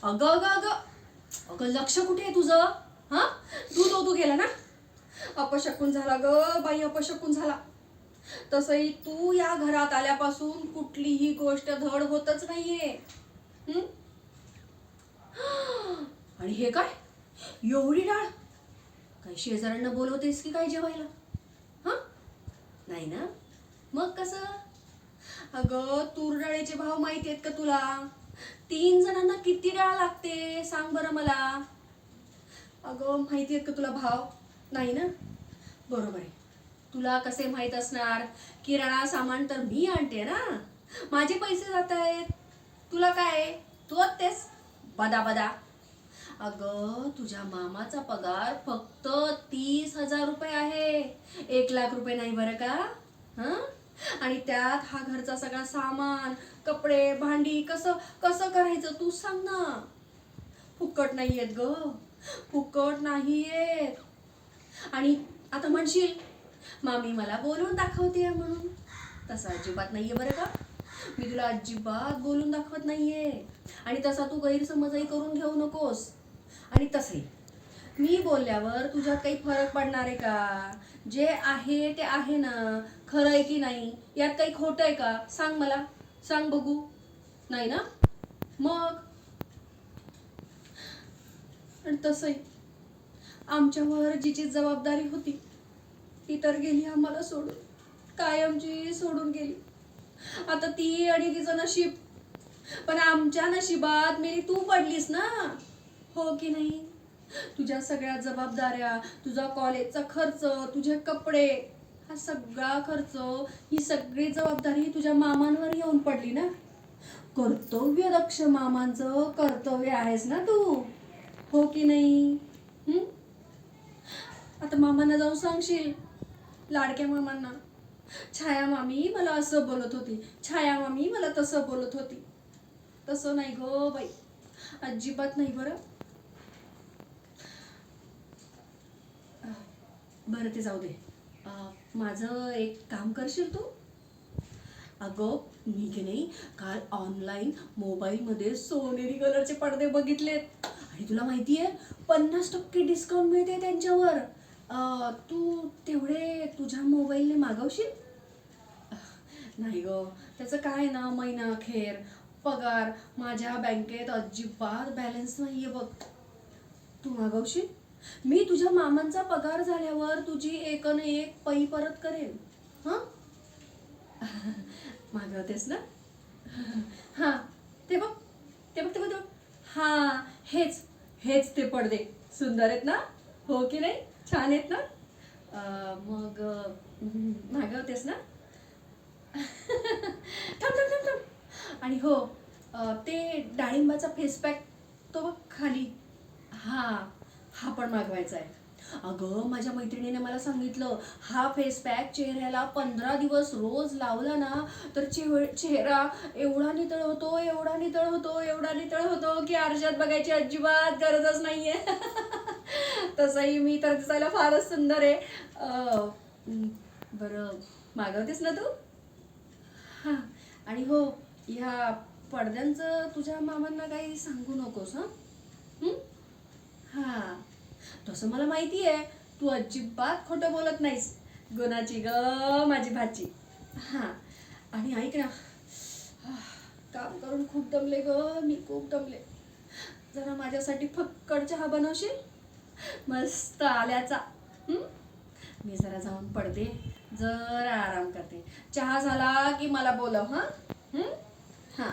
अगं अगं अगं अगं लक्ष कुठे आहे तुझं? हा, तू गेला ना. अपशकुन झाला ग बाई, अपशकुन झाला. तसंही तू या घरात आल्यापासून कुठलीही गोष्ट धड होतच नाहीये. हम्म? आणि हे काय, एवढी डाळ? काही शेजाऱ्यांना बोलवतेस की काय जेवायला? हा, नाही ना? मग कसं? अगं तूर डाळीचे भाव माहिती आहेत का तुला? 3 जणांना किती डाळ लागते सांग बरं मला. अगं माहिती आहेत का तुला भाव? नाही ना? बरोबर आहे. तुला कसे माहित असणार? किराणा सामान तर मी आणते ना, माझे पैसे जात आहेत. तुला काय, तू तेच बदा बदा. अगं तुझ्या मामाचा पगार फक्त 30,000 रुपये आहे, 1,00,000 रुपये नाही बरं का. हं? आणि त्यात हा घरचा सगळा सामान, कपडे भांडी कसं कसं करायचं तू सांग ना. फुकट नाही येत ग, फुकट नाही येत. आणि आता म्हणशील मामी मला बोलून दाखवते म्हणून, तसं अजिबात नाहीये बरं का. मी तुला अजिबात बोलून दाखवत नाहीये. आणि तसा तू गैरसमजही करून घेऊ नकोस. आणि तसंही मी बोलल्यावर तुझ्यात काही फरक पडणार आहे का? जे आहे ते आहे ना. खरं आहे की नाही, यात काही खोटं आहे का सांग मला, सांग बघू. नाही ना? मग आणि तसंही आमच्यावर जिची जबाबदारी होती ती तर गेली आम्हाला सोडून, कायमची सोडून गेली. आता ती आणि तिचं नशीब. पण आमच्या नशिबात मेली तू पडलीस ना, हो की नाही? तुझ्या सगळ्या जबाबदाऱ्या, तुझा कॉलेजचा खर्च, तुझे कपडे, हा सगळा खर्च, ही सगळी जबाबदारी तुझ्या मामांवर येऊन पडली ना. कर्तव्य दक्ष मामांचं कर्तव्य आहेस ना तू, हो की नाही? आता मामांना जाऊन सांगशील, लाडक्या मामांना, छाया मामी मला असं बोलत होती, छाया मामी मला तसं बोलत होती. तसं नाही गो बाई, अजिबात नाही बरं. बरं ते जाऊ दे. माझं एक काम करशील तू? अगं मी की नाही काल ऑनलाईन मोबाईलमध्ये सोनेरी कलरचे पडदे बघितलेत. आणि तुला माहितीये 50% डिस्काउंट मिळते त्यांच्यावर. तू तेवढे तुझ्या मोबाईलने मागवशील? नाही ग, त्याचं काय ना, महिना अखेर पगार, माझ्या बँकेत अजिबात बॅलन्स नाहीये बघ. तू मागवशील? मी तुझ्या मामांचा पगार झाल्यावर तुझी एकन एक पै परत करेन. हा, मागवतेस ना? हा, ते बघ ते बघ ते बघ ते बघ. हा, हेच हेच ते पडदे सुंदर आहेत ना, हो की नाही? छान आहेत ना. मग मागवतेस ना? थांब थांब थांब थांब. आणि हो, ते डाळिंबाचा फेस पॅक तो बघ खाली, हा हा पण मागवायचा आहे. अगं माझ्या मैत्रिणीने मला सांगितलं, हा फेस पॅक चेहऱ्याला 15 दिवस रोज लावला ना तर चेहरा एवढा नितळ होतो, एवढा नितळ होतो, एवढा नितळ होतो की आरशात बघायची अजिबात गरजच नाहीये. तसंही मी तर दिसायला फारच सुंदर आहे. बरं, मागवतेस ना तू? हा, आणि हो, ह्या पडद्यांचं तुझ्या मामांना काही सांगू नकोस. हा, हा, तसं मला माहिती आहे तू अजिबात खोटं बोलत नाहीस. गुणाची ग माझी भाची. हा, आणि ऐक ना, काम करून खूप दमले ग मी, खूप दमले. जरा माझ्यासाठी फक्कड चहा बनवशील, मस्त आल्याचा. मी जरा जाऊन पडते, जरा आराम करते. चहा झाला की मला बोलव. हा, हा.